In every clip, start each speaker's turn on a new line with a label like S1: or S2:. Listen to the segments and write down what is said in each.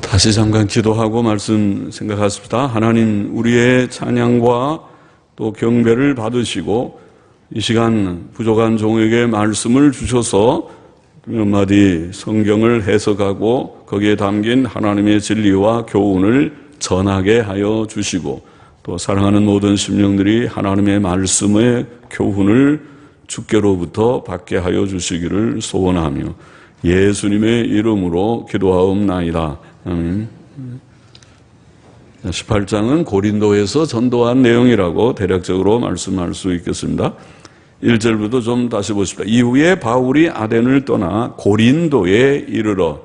S1: 다시 잠깐 기도하고 말씀 생각하십시다. 하나님, 우리의 찬양과 또 경배를 받으시고 이 시간 부족한 종에게 말씀을 주셔서 몇 마디 성경을 해석하고 거기에 담긴 하나님의 진리와 교훈을 전하게 하여 주시고 또 사랑하는 모든 심령들이 하나님의 말씀의 교훈을 주께로부터 받게 하여 주시기를 소원하며 예수님의 이름으로 기도하옵나이다. 아멘. 18장은 고린도에서 전도한 내용이라고 대략적으로 말씀할 수 있겠습니다. 1절부터 좀 다시 보십시다. 이후에 바울이 아덴을 떠나 고린도에 이르러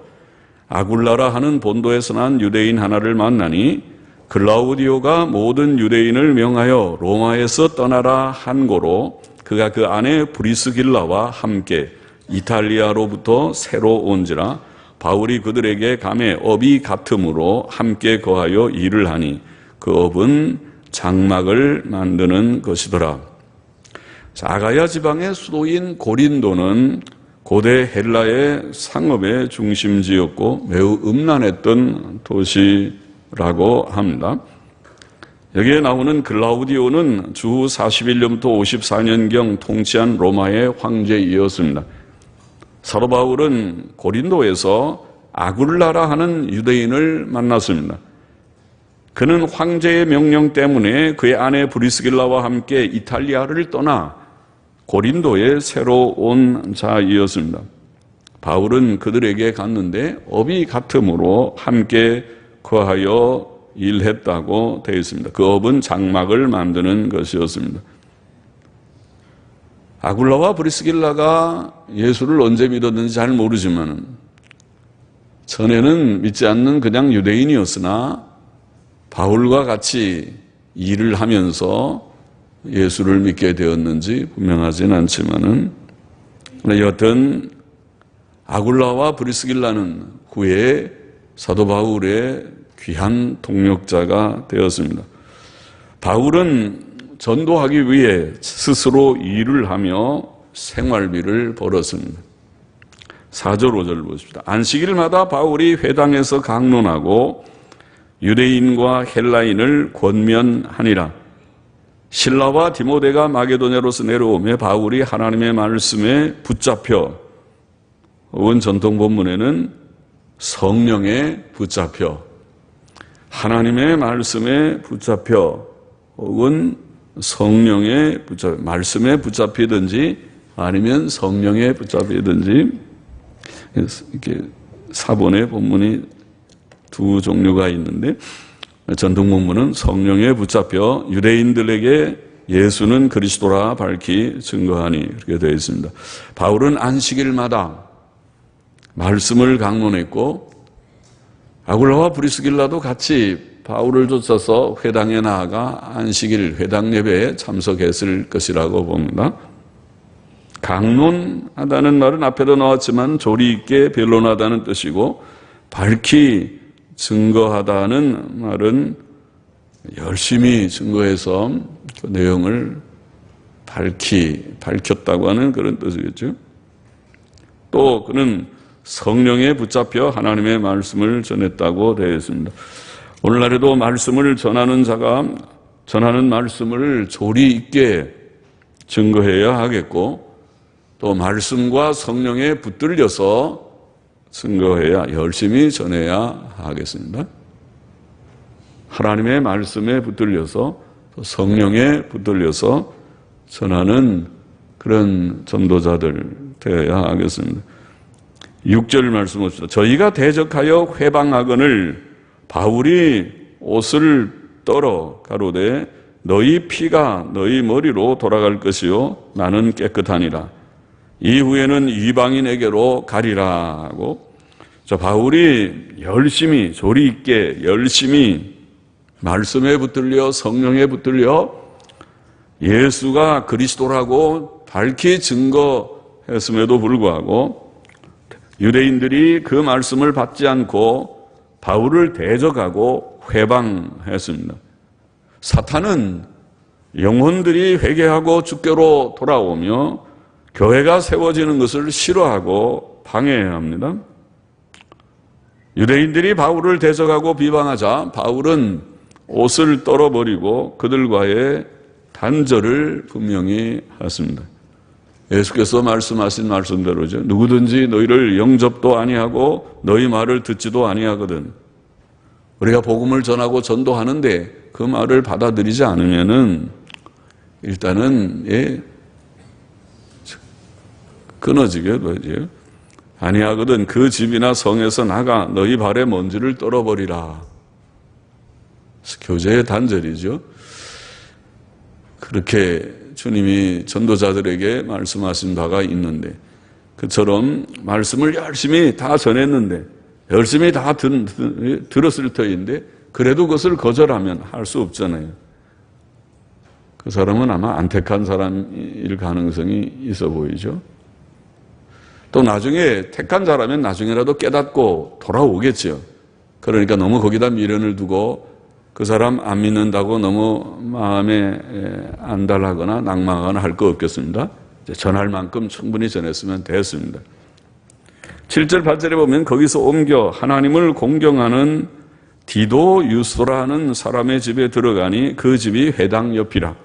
S1: 아굴라라 하는 본도에서 난 유대인 하나를 만나니 글라우디오가 모든 유대인을 명하여 로마에서 떠나라 한 고로 그가 그 아내 브리스길라와 함께 이탈리아로부터 새로 온지라 바울이 그들에게 감에 업이 같음으로 함께 거하여 일을 하니 그 업은 장막을 만드는 것이더라. 아가야 지방의 수도인 고린도는 고대 헬라의 상업의 중심지였고 매우 음란했던 도시라고 합니다. 여기에 나오는 글라우디오는 주 41년부터 54년경 통치한 로마의 황제이었습니다. 사도 바울은 고린도에서 아굴라라 하는 유대인을 만났습니다. 그는 황제의 명령 때문에 그의 아내 브리스길라와 함께 이탈리아를 떠나 고린도에 새로 온 자이었습니다. 바울은 그들에게 갔는데 업이 같음으로 함께 거하여 일했다고 되어 있습니다. 그 업은 장막을 만드는 것이었습니다. 아굴라와 브리스길라가 예수를 언제 믿었는지 잘 모르지만 전에는 믿지 않는 그냥 유대인이었으나 바울과 같이 일을 하면서 예수를 믿게 되었는지 분명하지는 않지만은 여튼 아굴라와 브리스길라는 후에 사도 바울의 귀한 동력자가 되었습니다. 바울은 전도하기 위해 스스로 일을 하며 생활비를 벌었습니다. 4절 5절 보십시다. 안식일마다 바울이 회당에서 강론하고 유대인과 헬라인을 권면하니라. 실라와 디모데가 마게도냐로서 내려오며 바울이 하나님의 말씀에 붙잡혀 혹은 전통 본문에는 성령에 붙잡혀 하나님의 말씀에 붙잡혀 혹은 성령에 말씀에 붙잡히든지 아니면 성령에 붙잡히든지 이렇게 사본의 본문이 두 종류가 있는데 전통 본문은 성령에 붙잡혀 유대인들에게 예수는 그리스도라 밝히 증거하니 이렇게 되어 있습니다. 바울은 안식일마다 말씀을 강론했고 아굴라와 브리스길라도 같이 바울을 쫓아서 회당에 나아가 안식일 회당 예배에 참석했을 것이라고 봅니다. 강론하다는 말은 앞에도 나왔지만 조리 있게 변론하다는 뜻이고 밝히 증거하다는 말은 열심히 증거해서 그 내용을 밝혔다고 하는 그런 뜻이겠죠. 또 그는 성령에 붙잡혀 하나님의 말씀을 전했다고 되어 있습니다. 오늘날에도 말씀을 전하는 자가 전하는 말씀을 조리 있게 증거해야 하겠고 또 말씀과 성령에 붙들려서 증거해야 열심히 전해야 하겠습니다. 하나님의 말씀에 붙들려서 성령에 붙들려서 전하는 그런 전도자들 되어야 하겠습니다. 6절 말씀 봅시다. 저희가 대적하여 회방하거늘 바울이 옷을 떨어 가로되 너희 피가 너희 머리로 돌아갈 것이요 나는 깨끗하니라. 이후에는 이방인에게로 가리라 하고 바울이 열심히 조리 있게 열심히 말씀에 붙들려 성령에 붙들려 예수가 그리스도라고 밝히 증거했음에도 불구하고 유대인들이 그 말씀을 받지 않고 바울을 대적하고 회방했습니다. 사탄은 영혼들이 회개하고 주께로 돌아오며 교회가 세워지는 것을 싫어하고 방해합니다. 유대인들이 바울을 대적하고 비방하자 바울은 옷을 떨어버리고 그들과의 단절을 분명히 했습니다. 예수께서 말씀하신 말씀대로죠. 누구든지 너희를 영접도 아니하고 너희 말을 듣지도 아니하거든. 우리가 복음을 전하고 전도하는데 그 말을 받아들이지 않으면은 일단은 끊어지게 되죠. 아니하거든 그 집이나 성에서 나가 너희 발에 먼지를 떨어버리라. 교제의 단절이죠. 그렇게 주님이 전도자들에게 말씀하신 바가 있는데 그처럼 말씀을 열심히 다 전했는데 열심히 다 들었을 터인데 그래도 그것을 거절하면 할 수 없잖아요. 그 사람은 아마 안택한 사람일 가능성이 있어 보이죠. 또 나중에 택한 사람은 나중에라도 깨닫고 돌아오겠죠. 그러니까 너무 거기다 미련을 두고 그 사람 안 믿는다고 너무 마음에 안달하거나 낙망하거나 할 거 없겠습니다. 전할 만큼 충분히 전했으면 됐습니다. 7절 8절에 보면 거기서 옮겨 하나님을 공경하는 디도 유스도라는 사람의 집에 들어가니 그 집이 회당 옆이라.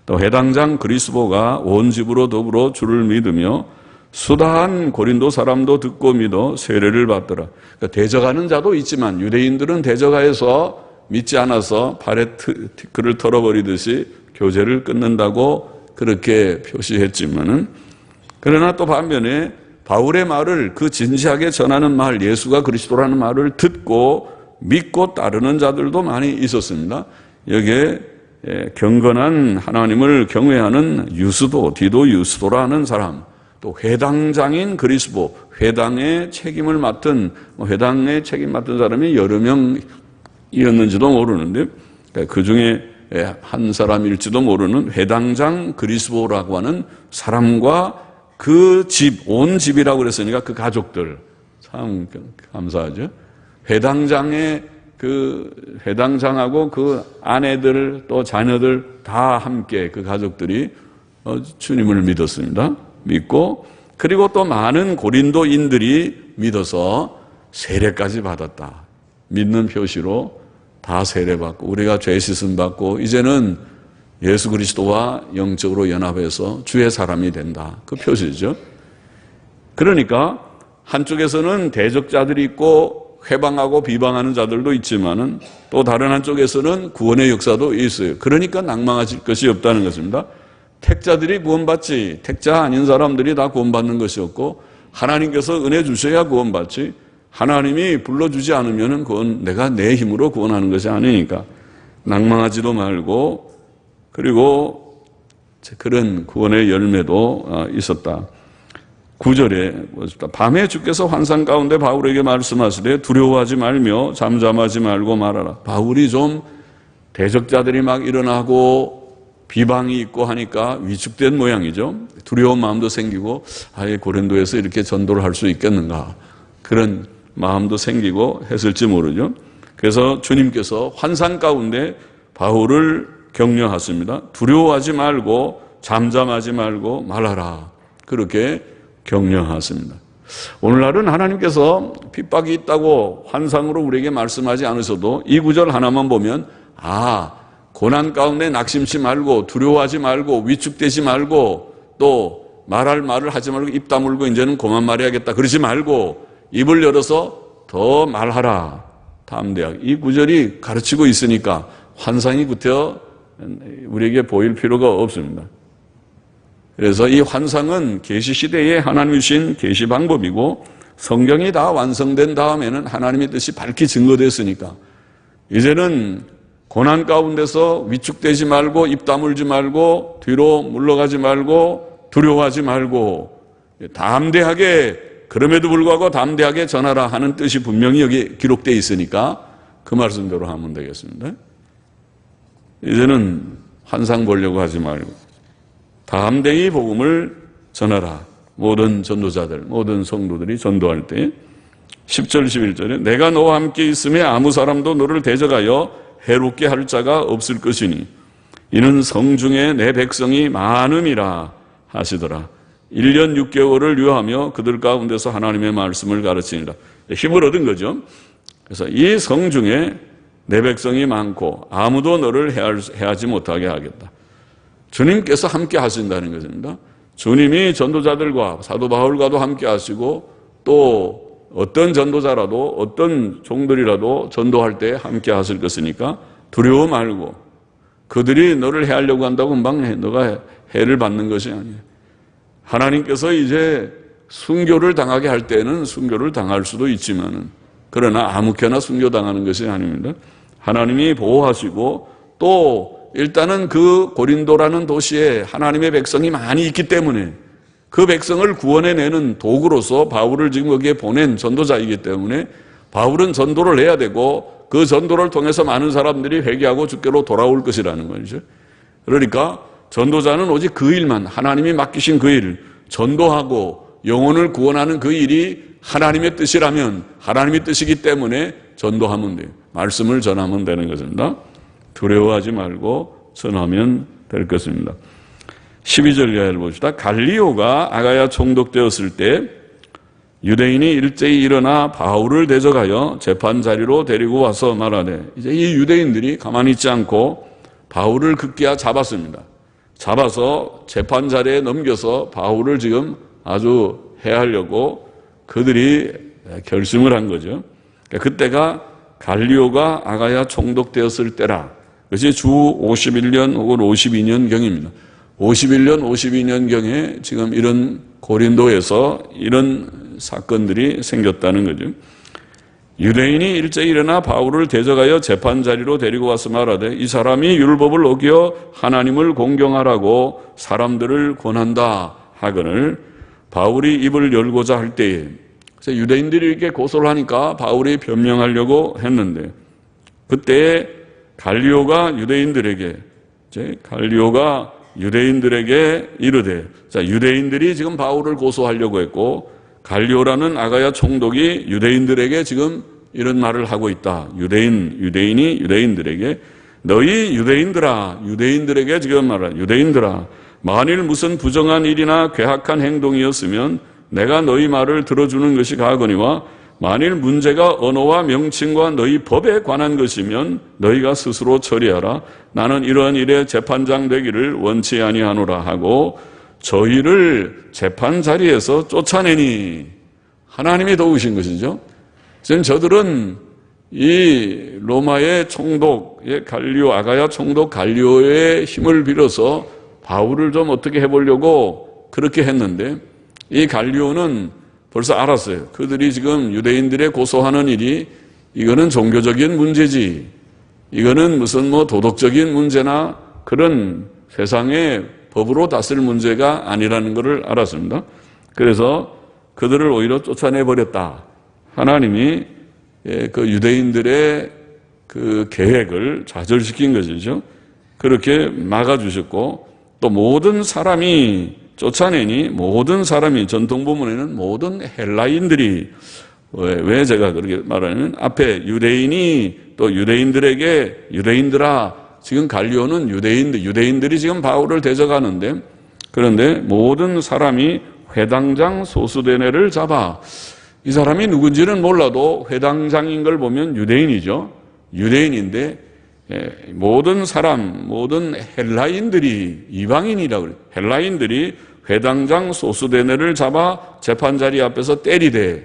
S1: 또 회당장 그리스보가 온 집으로 더불어 주를 믿으며 수다한 고린도 사람도 듣고 믿어 세례를 받더라. 그러니까 대적하는 자도 있지만 유대인들은 대적하여서 믿지 않아서 발에 티끌을 털어버리듯이 교제를 끊는다고 그렇게 표시했지만은 그러나 또 반면에 바울의 말을 그 진지하게 전하는 말 예수가 그리스도라는 말을 듣고 믿고 따르는 자들도 많이 있었습니다. 여기에 경건한 하나님을 경외하는 유스도, 디도 유스도라는 사람, 또 회당장인 그리스보, 회당의 책임을 맡은 회당의 책임 맡은 사람이 여러 명이었는지도 모르는데 그 중에 한 사람일지도 모르는 회당장 그리스보라고 하는 사람과 그 집, 온 집이라고 그랬으니까 그 가족들 참 감사하죠. 회당장하고 그 아내들 또 자녀들 다 함께 그 가족들이 주님을 믿었습니다. 믿고 그리고 또 많은 고린도인들이 믿어서 세례까지 받았다. 믿는 표시로 다 세례받고 우리가 죄 씻음 받고 이제는 예수 그리스도와 영적으로 연합해서 주의 사람이 된다. 그 표시죠. 그러니까 한쪽에서는 대적자들이 있고 회방하고 비방하는 자들도 있지만은 또 다른 한쪽에서는 구원의 역사도 있어요. 그러니까 낭망하실 것이 없다는 것입니다. 택자들이 구원받지 택자 아닌 사람들이 다 구원받는 것이 없고 하나님께서 은혜 주셔야 구원받지 하나님이 불러주지 않으면 그건 내가 내 힘으로 구원하는 것이 아니니까 낭망하지도 말고 그리고 그런 구원의 열매도 있었다. 9절에 밤에 주께서 환상 가운데 바울에게 말씀하시되 두려워하지 말며 잠잠하지 말고 말하라. 바울이 좀 대적자들이 막 일어나고 비방이 있고 하니까 위축된 모양이죠. 두려운 마음도 생기고 아예 고린도에서 이렇게 전도를 할 수 있겠는가 그런 마음도 생기고 했을지 모르죠. 그래서 주님께서 환상 가운데 바울을 격려하십니다. 두려워하지 말고 잠잠하지 말고 말하라. 그렇게 격려하십니다. 오늘날은 하나님께서 핍박이 있다고 환상으로 우리에게 말씀하지 않으셔도 이 구절 하나만 보면 고난 가운데 낙심치 말고 두려워하지 말고 위축되지 말고 또 말할 말을 하지 말고 입 다물고 이제는 그만 말해야겠다 그러지 말고 입을 열어서 더 말하라. 담대하게. 이 구절이 가르치고 있으니까 환상이 구태여 우리에게 보일 필요가 없습니다. 그래서 이 환상은 계시시대에 하나님이 주신 계시 방법이고 성경이 다 완성된 다음에는 하나님의 뜻이 밝히 증거됐으니까 이제는 고난 가운데서 위축되지 말고 입 다물지 말고 뒤로 물러가지 말고 두려워하지 말고 담대하게 그럼에도 불구하고 담대하게 전하라 하는 뜻이 분명히 여기 기록되어 있으니까 그 말씀대로 하면 되겠습니다. 이제는 환상 보려고 하지 말고 담대히 복음을 전하라. 모든 전도자들, 모든 성도들이 전도할 때 10절 11절에 내가 너와 함께 있음에 아무 사람도 너를 대적하여 해롭게 할 자가 없을 것이니 이는 성중에 내 백성이 많음이라 하시더라. 1년 6개월을 유하며 그들 가운데서 하나님의 말씀을 가르치니라. 힘을 얻은 거죠. 그래서 이 성 중에 내 백성이 많고 아무도 너를 해하지 못하게 하겠다. 주님께서 함께 하신다는 것입니다. 주님이 전도자들과 사도 바울과도 함께 하시고 또 어떤 전도자라도 어떤 종들이라도 전도할 때 함께 하실 것이니까 두려워 말고, 그들이 너를 해하려고 한다고 금방 너가 해를 받는 것이 아니에요. 하나님께서 이제 순교를 당하게 할 때는 순교를 당할 수도 있지만은, 그러나 아무렇게나 순교당하는 것이 아닙니다. 하나님이 보호하시고 또 일단은 그 고린도라는 도시에 하나님의 백성이 많이 있기 때문에 그 백성을 구원해내는 도구로서 바울을 지금 거기에 보낸 전도자이기 때문에 바울은 전도를 해야 되고 그 전도를 통해서 많은 사람들이 회개하고 주께로 돌아올 것이라는 거죠. 그러니까 전도자는 오직 그 일만, 하나님이 맡기신 그 일, 전도하고 영혼을 구원하는 그 일이 하나님의 뜻이라면 하나님의 뜻이기 때문에 전도하면 돼요. 말씀을 전하면 되는 것입니다. 두려워하지 말고 전하면 될 것입니다. 12절 이하를 봅시다. 갈리오가 아가야 총독되었을 때 유대인이 일제히 일어나 바울을 대적하여 재판 자리로 데리고 와서 말하되, 이제 이 유대인들이 가만히 있지 않고 바울을 급기야 잡았습니다. 잡아서 재판 자리에 넘겨서 바울을 지금 아주 해하려고 그들이 결심을 한 거죠. 그때가 갈리오가 아가야 총독되었을 때라. 그것이 주 51년 혹은 52년경입니다. 51년, 52년경에 지금 이런 고린도에서 이런 사건들이 생겼다는 거죠. 유대인이 일제히 일어나 바울을 대적하여 재판 자리로 데리고 와서 말하되, 이 사람이 율법을 어겨 하나님을 공경하라고 사람들을 권한다 하거늘 바울이 입을 열고자 할 때에, 그래서 유대인들이 이렇게 고소를 하니까 바울이 변명하려고 했는데, 그때 갈리오가 유대인들에게 이르되, 자, 유대인들이 지금 바울을 고소하려고 했고 갈리오라는 아가야 총독이 유대인들에게 지금 이런 말을 하고 있다. 유대인이 유대인들에게, 너희 유대인들에게 지금 말하라. 유대인들아, 만일 무슨 부정한 일이나 괴악한 행동이었으면 내가 너희 말을 들어주는 것이 가거니와, 만일 문제가 언어와 명칭과 너희 법에 관한 것이면 너희가 스스로 처리하라. 나는 이러한 일에 재판장 되기를 원치 아니하노라 하고 저희를 재판 자리에서 쫓아내니, 하나님이 도우신 것이죠. 지금 저들은 이 로마의 총독, 갈리오, 아가야 총독 갈리오의 힘을 빌어서 바울을 좀 어떻게 해보려고 그렇게 했는데, 이 갈리오는 벌써 알았어요. 그들이 지금 유대인들의 고소하는 일이 이거는 종교적인 문제지, 이거는 무슨 도덕적인 문제나 그런 세상의 법으로 다스릴 문제가 아니라는 것을 알았습니다. 그래서 그들을 오히려 쫓아내버렸다. 하나님이 그 유대인들의 그 계획을 좌절시킨 것이죠. 그렇게 막아주셨고, 또 모든 사람이 쫓아내니, 모든 사람이, 전통 부문에는 모든 헬라인들이, 왜 제가 그렇게 말하냐면 앞에 유대인이 또 유대인들에게 유대인들아, 지금 갈리오는 유대인들이 지금 바울을 대적하는데, 그런데 모든 사람이 회당장 소수대네를 잡아, 이 사람이 누군지는 몰라도 회당장인 걸 보면 유대인이죠. 유대인인데 모든 사람, 모든 헬라인들이, 이방인이라고 그래요. 헬라인들이 회당장 소수대네를 잡아 재판자리 앞에서 때리되,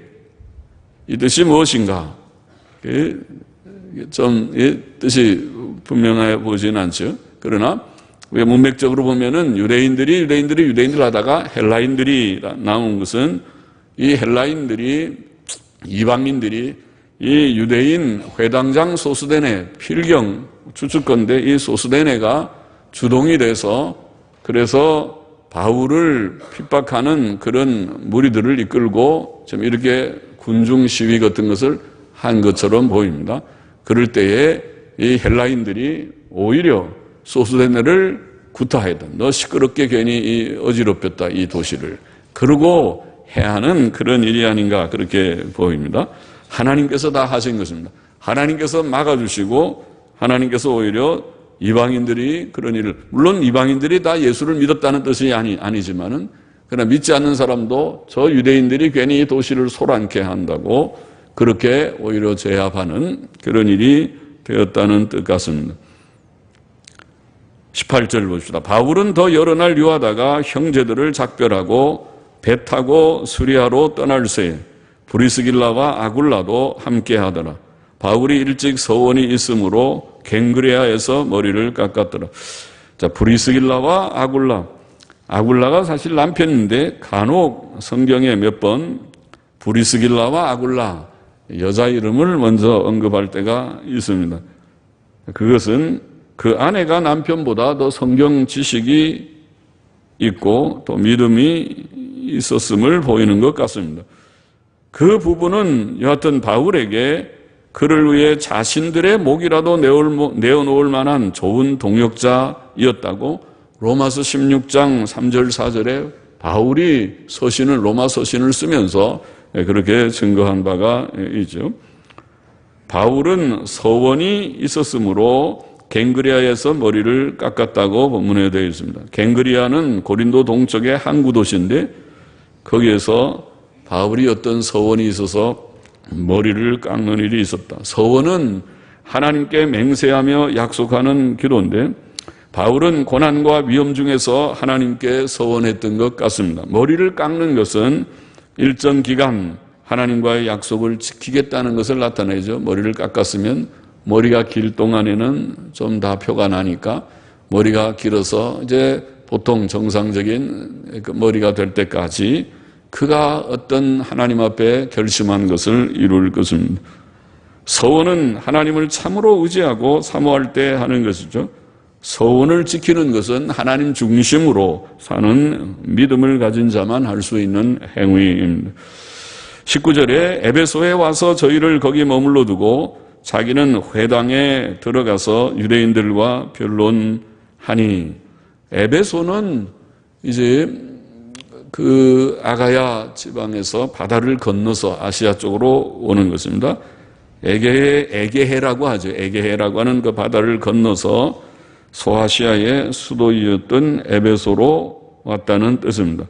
S1: 이 뜻이 무엇인가? 좀 뜻이 분명해 보이진 않죠. 그러나 문맥적으로 보면은 유대인들이 하다가 헬라인들이 나온 것은, 이 헬라인들이, 이방인들이 이 유대인 회당장 소수대네, 필경 추측건데 이 소수대네가 주동이 돼서, 그래서 바울을 핍박하는 그런 무리들을 이끌고 좀 이렇게 군중 시위 같은 것을 한 것처럼 보입니다. 그럴 때에 이 헬라인들이 오히려 소수대네를 구타했다. 너 시끄럽게 괜히 어지럽혔다, 이 도시를. 그러고 해하는 그런 일이 아닌가, 그렇게 보입니다. 하나님께서 다 하신 것입니다. 하나님께서 막아주시고, 하나님께서 오히려 이방인들이 그런 일을, 물론 이방인들이 다 예수를 믿었다는 뜻이 아니지만은, 그러나 믿지 않는 사람도 저 유대인들이 괜히 이 도시를 소란케 한다고 그렇게 오히려 제압하는 그런 일이 되었다는 뜻 같습니다. 18절 봅시다. 바울은 더 여러 날 유하다가 형제들을 작별하고 배 타고 수리아로 떠날새 브리스길라와 아굴라도 함께 하더라. 바울이 일찍 서원이 있으므로 갱그레아에서 머리를 깎았더라. 자, 브리스길라와 아굴라가 사실 남편인데 간혹 성경에 몇 번 브리스길라와 아굴라 여자 이름을 먼저 언급할 때가 있습니다. 그것은 그 아내가 남편보다 더 성경 지식이 있고 또 믿음이 있었음을 보이는 것 같습니다. 그 부분은 여하튼 바울에게 그를 위해 자신들의 목이라도 내어놓을 만한 좋은 동역자였다고 로마서 16장 3절 4절에 바울이 로마 서신을 쓰면서 그렇게 증거한 바가 있죠. 바울은 서원이 있었으므로 갱그리아에서 머리를 깎았다고 본문에 되어 있습니다. 갱그리아는 고린도 동쪽의 항구 도시인데 거기에서 바울이 어떤 서원이 있어서 머리를 깎는 일이 있었다. 서원은 하나님께 맹세하며 약속하는 기도인데 바울은 고난과 위험 중에서 하나님께 서원했던 것 같습니다. 머리를 깎는 것은 일정 기간 하나님과의 약속을 지키겠다는 것을 나타내죠. 머리를 깎았으면 머리가 길 동안에는 좀 다 표가 나니까 머리가 길어서 이제 보통 정상적인 머리가 될 때까지 그가 어떤 하나님 앞에 결심한 것을 이룰 것입니다. 서원은 하나님을 참으로 의지하고 사모할 때 하는 것이죠. 서원을 지키는 것은 하나님 중심으로 사는 믿음을 가진 자만 할 수 있는 행위입니다. 19절에 에베소에 와서 저희를 거기 머물러 두고 자기는 회당에 들어가서 유대인들과 변론하니, 에베소는 이제 그 아가야 지방에서 바다를 건너서 아시아 쪽으로 오는 것입니다. 에게해라고 하죠. 에게해라고 하는 그 바다를 건너서 소아시아의 수도이었던 에베소로 왔다는 뜻입니다.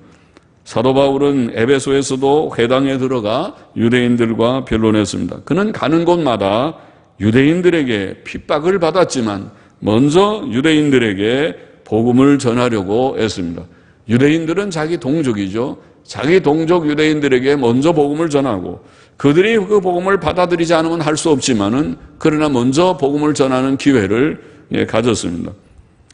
S1: 사도 바울은 에베소에서도 회당에 들어가 유대인들과 변론했습니다. 그는 가는 곳마다 유대인들에게 핍박을 받았지만 먼저 유대인들에게 복음을 전하려고 했습니다. 유대인들은 자기 동족이죠. 자기 동족 유대인들에게 먼저 복음을 전하고 그들이 그 복음을 받아들이지 않으면 할 수 없지만은 그러나 먼저 복음을 전하는 기회를 가졌습니다.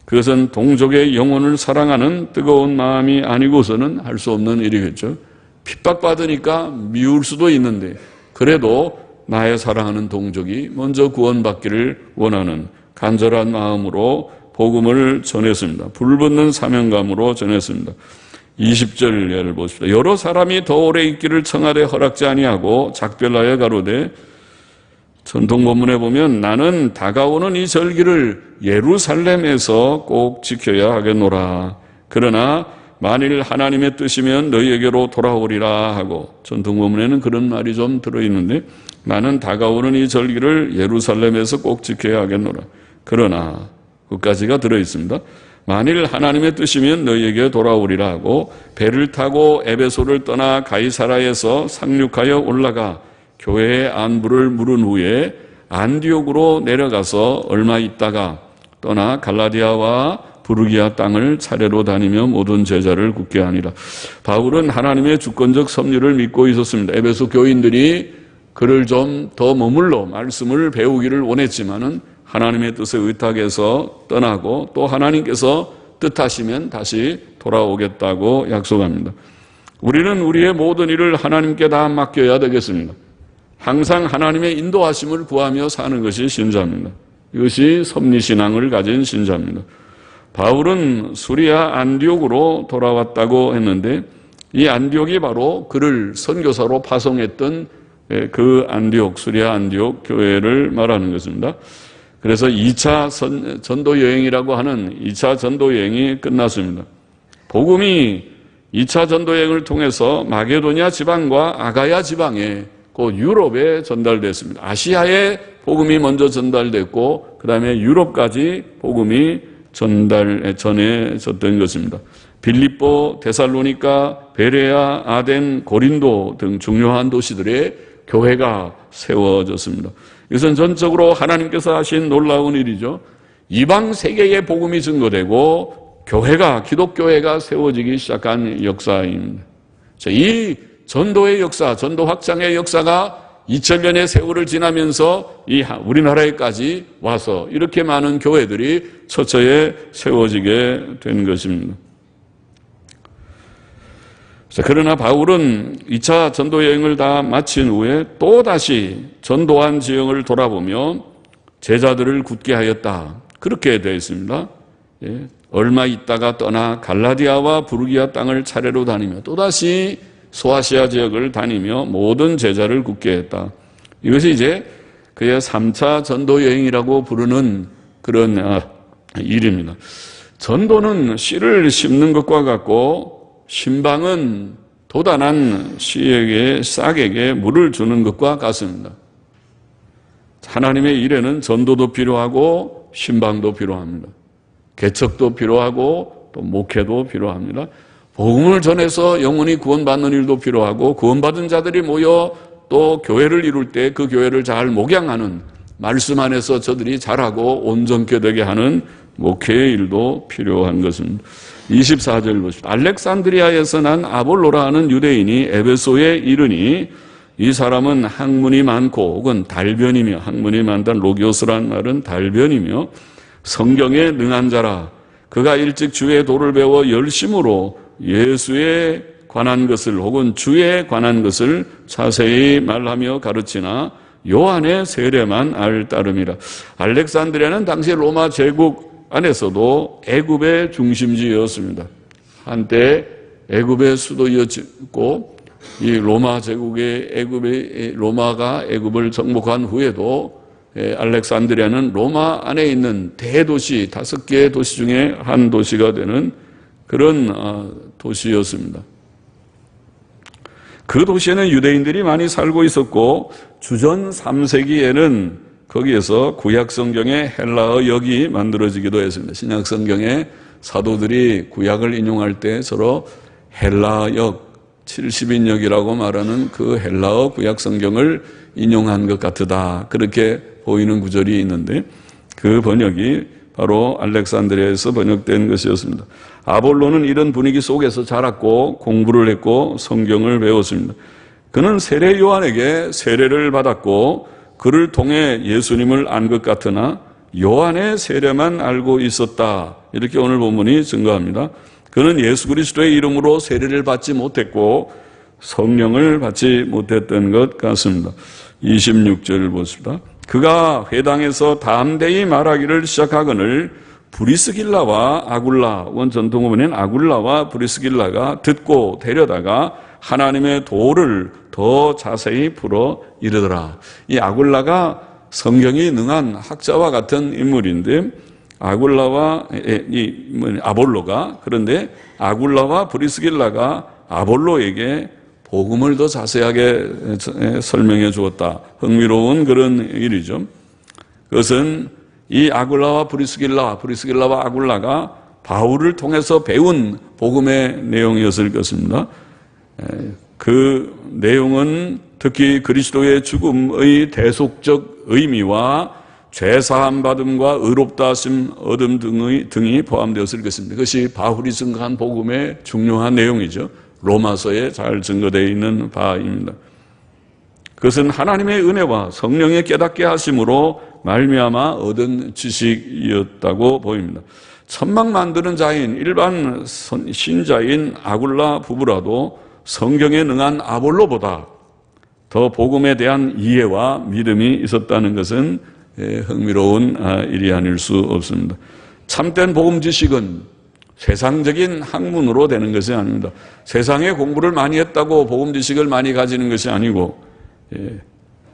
S1: 그것은 동족의 영혼을 사랑하는 뜨거운 마음이 아니고서는 할 수 없는 일이겠죠. 핍박받으니까 미울 수도 있는데 그래도 나의 사랑하는 동족이 먼저 구원받기를 원하는 간절한 마음으로 복음을 전했습니다. 불붙는 사명감으로 전했습니다. 20절 예를 보십시오. 여러 사람이 더 오래 있기를 청하되 허락지 아니하고 작별하여 가로되, 전통 본문에 보면 나는 다가오는 이 절기를 예루살렘에서 꼭 지켜야 하겠노라. 그러나 만일 하나님의 뜻이면 너희에게로 돌아오리라 하고, 전통 본문에는 그런 말이 좀 들어있는데 나는 다가오는 이 절기를 예루살렘에서 꼭 지켜야 하겠노라. 그러나 끝까지가 들어있습니다. 만일 하나님의 뜻이면 너희에게 돌아오리라 하고 배를 타고 에베소를 떠나 가이사라에서 상륙하여 올라가 교회의 안부를 물은 후에 안디옥으로 내려가서 얼마 있다가 떠나 갈라디아와 부르기아 땅을 차례로 다니며 모든 제자를 굳게 하니라. 바울은 하나님의 주권적 섭리를 믿고 있었습니다. 에베소 교인들이 그를 좀 더 머물러 말씀을 배우기를 원했지만은 하나님의 뜻에 의탁해서 떠나고 또 하나님께서 뜻하시면 다시 돌아오겠다고 약속합니다. 우리는 우리의 모든 일을 하나님께 다 맡겨야 되겠습니다. 항상 하나님의 인도하심을 구하며 사는 것이 신자입니다. 이것이 섭리신앙을 가진 신자입니다. 바울은 수리아 안디옥으로 돌아왔다고 했는데 이 안디옥이 바로 그를 선교사로 파송했던 그 안디옥, 수리아 안디옥 교회를 말하는 것입니다. 그래서 2차 전도 여행이라고 하는 2차 전도 여행이 끝났습니다. 복음이 2차 전도 여행을 통해서 마게도냐 지방과 아가야 지방에 그 유럽에 전달됐습니다. 아시아에 복음이 먼저 전달됐고 그 다음에 유럽까지 복음이 전해졌던 것입니다. 빌립보, 데살로니가, 베레아, 아덴, 고린도 등 중요한 도시들의 교회가 세워졌습니다. 이것은 전적으로 하나님께서 하신 놀라운 일이죠. 이방 세계의 복음이 증거되고 교회가, 기독교회가 세워지기 시작한 역사입니다. 이 전도의 역사, 전도 확장의 역사가 2000년의 세월을 지나면서 이 우리나라에까지 와서 이렇게 많은 교회들이 처처에 세워지게 된 것입니다. 그러나 바울은 2차 전도 여행을 다 마친 후에 또다시 전도한 지형을 돌아보며 제자들을 굳게 하였다. 그렇게 되어 있습니다. 얼마 있다가 떠나 갈라디아와 부르기아 땅을 차례로 다니며 또다시 소아시아 지역을 다니며 모든 제자를 굳게 했다. 이것이 이제 그의 3차 전도 여행이라고 부르는 그런 일입니다. 전도는 씨를 심는 것과 같고 신방은 도단한 씨에게 싹에게 물을 주는 것과 같습니다. 하나님의 일에는 전도도 필요하고 신방도 필요합니다. 개척도 필요하고 또 목회도 필요합니다. 복음을 전해서 영혼이 구원받는 일도 필요하고 구원받은 자들이 모여 또 교회를 이룰 때 그 교회를 잘 목양하는 말씀 안에서 저들이 자라고 온전케 되게 하는 목회의 일도 필요한 것입니다. 24절 보십시오. 알렉산드리아에서 난 아볼로라 하는 유대인이 에베소에 이르니 이 사람은 학문이 많고 혹은 달변이며 학문이 많다는 로기오스라는 말은 달변이며 성경에 능한 자라. 그가 일찍 주의 도를 배워 열심으로 예수에 관한 것을 혹은 주에 관한 것을 자세히 말하며 가르치나 요한의 세례만 알 따름이라. 알렉산드리아는 당시 로마 제국 안에서도 애굽의 중심지였습니다. 한때 애굽의 수도였고 이 로마 제국의 로마가 애굽을 정복한 후에도 알렉산드리아는 로마 안에 있는 대도시 5개의 도시 중에 한 도시가 되는 그런 도시였습니다. 그 도시에는 유대인들이 많이 살고 있었고 주전 3세기에는 거기에서 구약성경의 헬라어 역이 만들어지기도 했습니다. 신약성경에 사도들이 구약을 인용할 때 서로 헬라역 70인역이라고 말하는 그 헬라어 구약성경을 인용한 것 같으다. 그렇게 보이는 구절이 있는데 그 번역이 바로 알렉산드리아에서 번역된 것이었습니다. 아볼로는 이런 분위기 속에서 자랐고 공부를 했고 성경을 배웠습니다. 그는 세례 요한에게 세례를 받았고 그를 통해 예수님을 안 것 같으나 요한의 세례만 알고 있었다. 이렇게 오늘 본문이 증거합니다. 그는 예수 그리스도의 이름으로 세례를 받지 못했고 성령을 받지 못했던 것 같습니다. 26절을 보십시다. 그가 회당에서 담대히 말하기를 시작하거늘 브리스길라와 아굴라, 전통어문에는 아굴라와 브리스길라가 듣고 데려다가 하나님의 도를 더 자세히 풀어 이르더라. 이 아굴라가 성경이 능한 학자와 같은 인물인데 아굴라와 아볼로가 그런데 아굴라와 브리스길라가 아볼로에게 복음을 더 자세하게 설명해 주었다. 흥미로운 그런 일이죠. 그것은 이 아굴라와 브리스길라와 아굴라가 바울을 통해서 배운 복음의 내용이었을 것입니다. 그 내용은 특히 그리스도의 죽음의 대속적 의미와 죄사함 받음과 의롭다 하심 얻음 등이 포함되었을 것입니다. 그것이 바울이 증거한 복음의 중요한 내용이죠. 로마서에 잘 증거되어 있는 바입니다. 그것은 하나님의 은혜와 성령의 깨닫게 하심으로 말미암아 얻은 지식이었다고 보입니다. 천막 만드는 자인 일반 신자인 아굴라 부부라도 성경에 능한 아볼로보다 더 복음에 대한 이해와 믿음이 있었다는 것은 흥미로운 일이 아닐 수 없습니다. 참된 복음 지식은 세상적인 학문으로 되는 것이 아닙니다. 세상에 공부를 많이 했다고 복음 지식을 많이 가지는 것이 아니고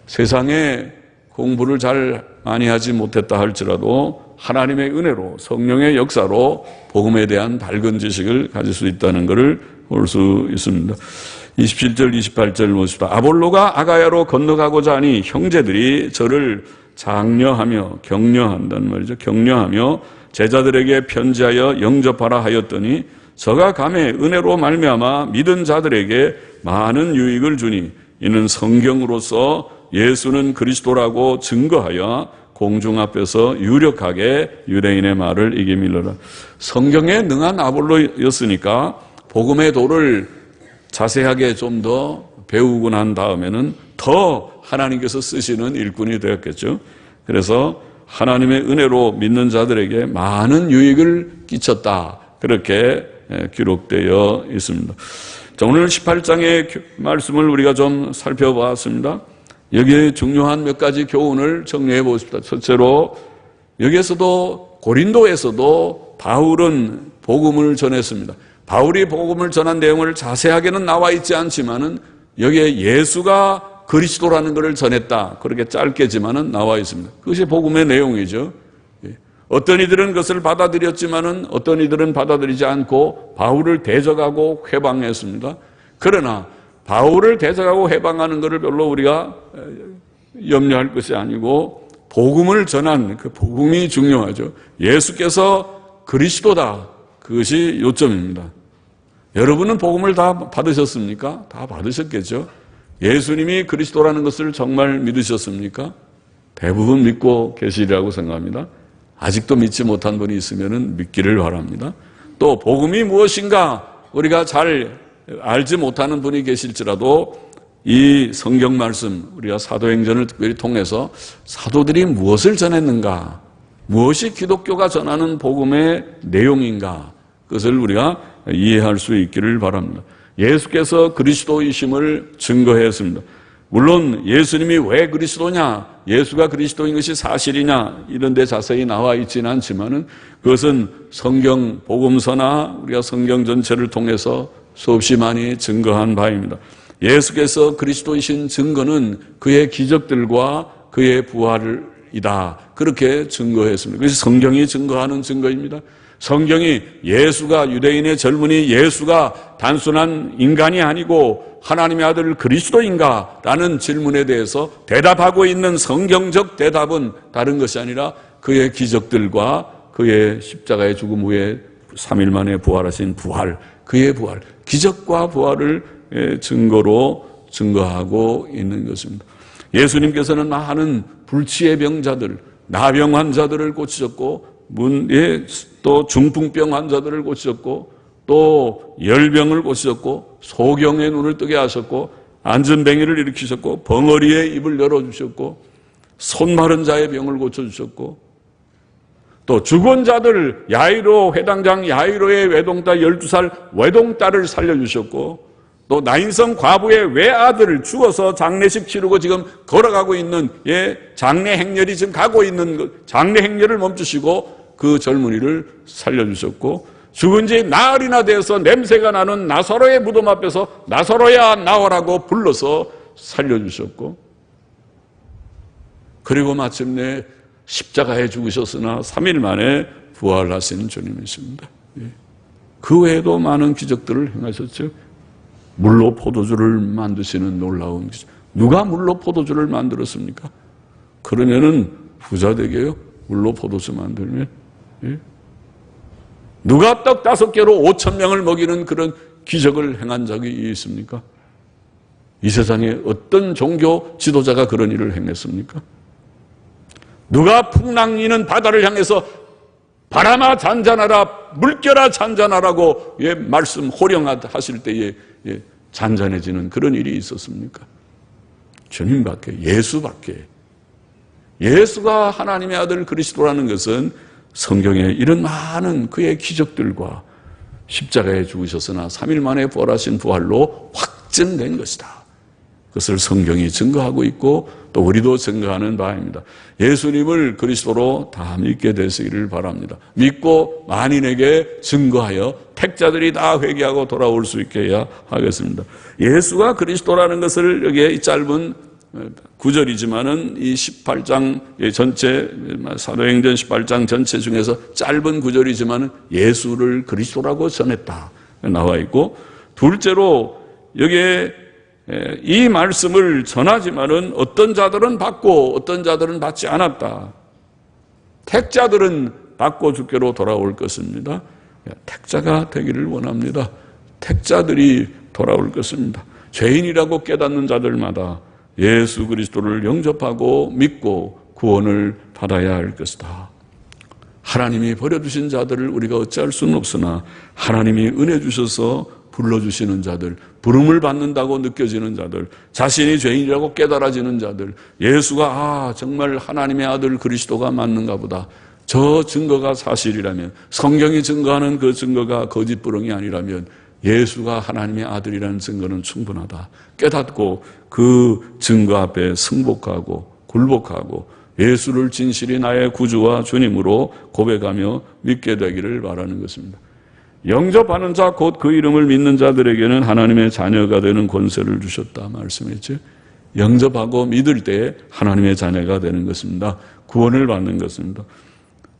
S1: 세상에 공부를 잘 많이 하지 못했다 할지라도 하나님의 은혜로 성령의 역사로 복음에 대한 밝은 지식을 가질 수 있다는 것을 볼 수 있습니다. 27절 28절 보십시다. 아볼로가 아가야로 건너가고자 하니 형제들이 저를 장려하며 격려한다는 말이죠. 격려하며 제자들에게 편지하여 영접하라 하였더니 저가 감에 은혜로 말미암아 믿은 자들에게 많은 유익을 주니 이는 성경으로서 예수는 그리스도라고 증거하여 공중 앞에서 유력하게 유대인의 말을 이기밀러라. 성경에 능한 아볼로였으니까 복음의 도를 자세하게 좀 더 배우고 난 다음에는 더 하나님께서 쓰시는 일꾼이 되었겠죠. 그래서 하나님의 은혜로 믿는 자들에게 많은 유익을 끼쳤다. 그렇게 기록되어 있습니다. 자, 오늘 18장의 말씀을 우리가 좀 살펴보았습니다. 여기에 중요한 몇 가지 교훈을 정리해 보십시다. 첫째로 여기에서도 고린도에서도 바울은 복음을 전했습니다. 바울이 복음을 전한 내용을 자세하게는 나와 있지 않지만은 여기에 예수가 그리스도라는 것을 전했다. 그렇게 짧게지만은 나와 있습니다. 그것이 복음의 내용이죠. 어떤 이들은 그것을 받아들였지만은 어떤 이들은 받아들이지 않고 바울을 대적하고 회방했습니다. 그러나 바울을 대적하고 회방하는 것을 별로 우리가 염려할 것이 아니고 복음을 전한 그 복음이 중요하죠. 예수께서 그리스도다. 그것이 요점입니다. 여러분은 복음을 다 받으셨습니까? 다 받으셨겠죠. 예수님이 그리스도라는 것을 정말 믿으셨습니까? 대부분 믿고 계시리라고 생각합니다. 아직도 믿지 못한 분이 있으면 믿기를 바랍니다. 또 복음이 무엇인가 우리가 잘 알지 못하는 분이 계실지라도 이 성경 말씀, 우리가 사도행전을 특별히 통해서 사도들이 무엇을 전했는가, 무엇이 기독교가 전하는 복음의 내용인가, 그것을 우리가 이해할 수 있기를 바랍니다. 예수께서 그리스도이심을 증거했습니다. 물론 예수님이 왜 그리스도냐, 예수가 그리스도인 것이 사실이냐 이런 데 자세히 나와 있지는 않지만은 그것은 성경 복음서나 우리가 성경 전체를 통해서 수없이 많이 증거한 바입니다. 예수께서 그리스도이신 증거는 그의 기적들과 그의 부활이다. 그렇게 증거했습니다. 그래서 성경이 증거하는 증거입니다. 성경이 예수가 유대인의 젊은이 예수가 단순한 인간이 아니고 하나님의 아들 그리스도인가? 라는 질문에 대해서 대답하고 있는 성경적 대답은 다른 것이 아니라 그의 기적들과 그의 십자가의 죽음 후에 3일 만에 부활하신 부활, 그의 부활, 기적과 부활을 증거로 증거하고 있는 것입니다. 예수님께서는 많은 불치의 병자들, 나병 환자들을 고치셨고 또 중풍병 환자들을 고치셨고 또 열병을 고치셨고 소경의 눈을 뜨게 하셨고 안전뱅이를 일으키셨고 벙어리의 입을 열어주셨고 손 마른 자의 병을 고쳐주셨고 또 죽은 자들 야이로 회당장 야이로의 외동딸 12살 외동딸을 살려주셨고 또 나인성 과부의 외아들을 죽어서 장례식 치르고 지금 걸어가고 있는 장례 행렬이 지금 가고 있는 장례 행렬을 멈추시고 그 젊은이를 살려주셨고 죽은 지 나흘이나 돼서 냄새가 나는 나사로의 무덤 앞에서 나사로야 나오라고 불러서 살려주셨고 그리고 마침내 십자가에 죽으셨으나 3일 만에 부활하신 주님이십니다. 그 외에도 많은 기적들을 행하셨죠. 물로 포도주를 만드시는 놀라운 기적. 누가 물로 포도주를 만들었습니까? 그러면은 부자 되게요. 물로 포도주 만들면. 누가 떡 5개로 5,000명을 먹이는 그런 기적을 행한 적이 있습니까? 이 세상에 어떤 종교 지도자가 그런 일을 행했습니까? 누가 풍랑이는 바다를 향해서 바람아 잔잔하라 물결아 잔잔하라고 말씀 호령하실 때에 잔잔해지는 그런 일이 있었습니까? 주님밖에, 예수밖에. 예수가 하나님의 아들 그리스도라는 것은 성경에 이런 많은 그의 기적들과 십자가에 죽으셨으나 3일 만에 부활하신 부활로 확증된 것이다. 그것을 성경이 증거하고 있고 또 우리도 증거하는 바입니다. 예수님을 그리스도로 다 믿게 되시기를 바랍니다. 믿고 만인에게 증거하여 택자들이 다 회개하고 돌아올 수 있게 해야 하겠습니다. 예수가 그리스도라는 것을 여기에 이 짧은 구절이지만은 이 18장 전체 사도행전 18장 전체 중에서 짧은 구절이지만은 예수를 그리스도라고 전했다 나와 있고 둘째로 여기에 이 말씀을 전하지만은 어떤 자들은 받고 어떤 자들은 받지 않았다. 택자들은 받고 주께로 돌아올 것입니다. 택자가 되기를 원합니다. 택자들이 돌아올 것입니다. 죄인이라고 깨닫는 자들마다 예수 그리스도를 영접하고 믿고 구원을 받아야 할 것이다. 하나님이 버려두신 자들을 우리가 어찌할 수는 없으나 하나님이 은혜 주셔서 불러주시는 자들, 부름을 받는다고 느껴지는 자들, 자신이 죄인이라고 깨달아지는 자들, 예수가 정말 하나님의 아들 그리스도가 맞는가 보다. 저 증거가 사실이라면, 성경이 증거하는 그 증거가 거짓부렁이 아니라면 예수가 하나님의 아들이라는 증거는 충분하다. 깨닫고 그 증거 앞에 승복하고 굴복하고 예수를 진실히 나의 구주와 주님으로 고백하며 믿게 되기를 바라는 것입니다. 영접하는 자 곧 그 이름을 믿는 자들에게는 하나님의 자녀가 되는 권세를 주셨다 말씀했죠. 영접하고 믿을 때 하나님의 자녀가 되는 것입니다. 구원을 받는 것입니다.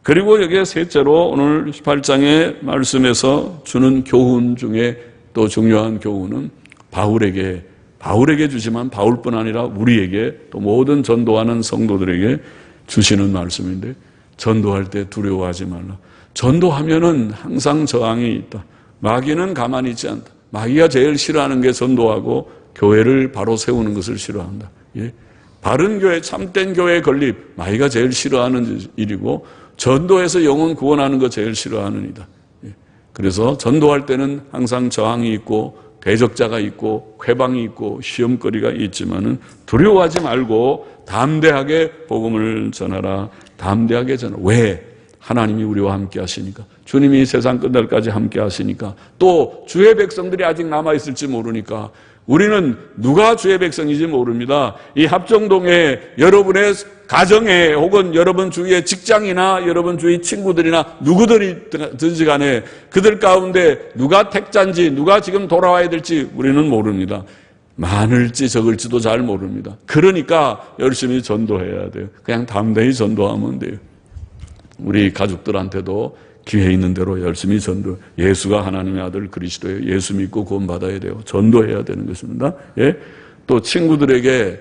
S1: 그리고 여기에 셋째로 오늘 18장의 말씀에서 주는 교훈 중에 또 중요한 교훈은 바울에게 주지만 바울뿐 아니라 우리에게 또 모든 전도하는 성도들에게 주시는 말씀인데, 전도할 때 두려워하지 말라. 전도하면은 항상 저항이 있다. 마귀는 가만히 있지 않다. 마귀가 제일 싫어하는 게 전도하고 교회를 바로 세우는 것을 싫어한다. 바른 교회, 참된 교회 건립, 마귀가 제일 싫어하는 일이고, 전도해서 영혼 구원하는 거 제일 싫어하는 일이다. 그래서 전도할 때는 항상 저항이 있고 대적자가 있고 회방이 있고 시험거리가 있지만은 두려워하지 말고 담대하게 복음을 전하라. 담대하게 전하라. 왜? 하나님이 우리와 함께 하시니까. 주님이 세상 끝날까지 함께 하시니까. 또 주의 백성들이 아직 남아있을지 모르니까. 우리는 누가 주의 백성인지 모릅니다. 이 합정동에 여러분의 가정에 혹은 여러분 주위의 직장이나 여러분 주위 친구들이나 누구들이든지 간에 그들 가운데 누가 택자인지 누가 지금 돌아와야 될지 우리는 모릅니다. 많을지 적을지도 잘 모릅니다. 그러니까 열심히 전도해야 돼요. 그냥 담대히 전도하면 돼요. 우리 가족들한테도 기회 있는 대로 열심히 전도. 예수가 하나님의 아들 그리스도예요. 예수 믿고 구원받아야 돼요. 전도해야 되는 것입니다. 또 친구들에게,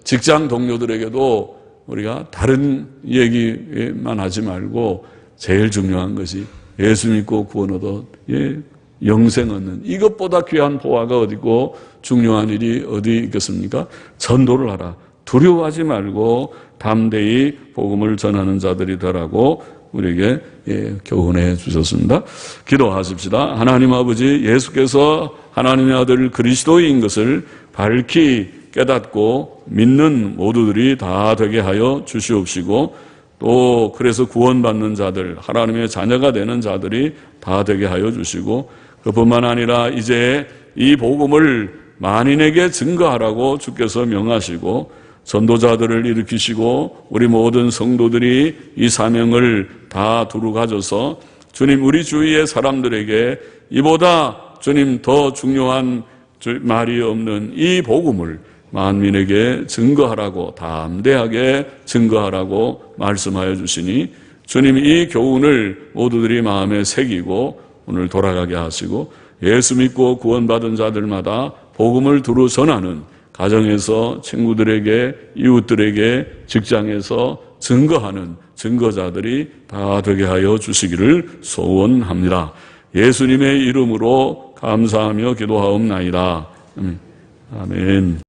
S1: 직장 동료들에게도 우리가 다른 얘기만 하지 말고 제일 중요한 것이 예수 믿고 구원 얻어 영생 얻는, 이것보다 귀한 보화가 어디고 중요한 일이 어디 있겠습니까? 전도를 하라. 두려워하지 말고 담대히 복음을 전하는 자들이 되라고 우리에게 교훈해 주셨습니다. 기도하십시다. 하나님 아버지, 예수께서 하나님의 아들 그리스도인 것을 밝히 깨닫고 믿는 모두들이 다 되게 하여 주시옵시고, 또 그래서 구원받는 자들, 하나님의 자녀가 되는 자들이 다 되게 하여 주시고, 그뿐만 아니라 이제 이 복음을 만인에게 증거하라고 주께서 명하시고, 전도자들을 일으키시고 우리 모든 성도들이 이 사명을 다 두루 가져서 주님, 우리 주위의 사람들에게 이보다 주님 더 중요한 말이 없는 이 복음을 만민에게 증거하라고, 담대하게 증거하라고 말씀하여 주시니 주님, 이 교훈을 모두들이 마음에 새기고 오늘 돌아가게 하시고 예수 믿고 구원받은 자들마다 복음을 두루 전하는 가정에서 친구들에게, 이웃들에게, 직장에서 증거하는 증거자들이 다 되게 하여 주시기를 소원합니다. 예수님의 이름으로 감사하며 기도하옵나이다. 아멘.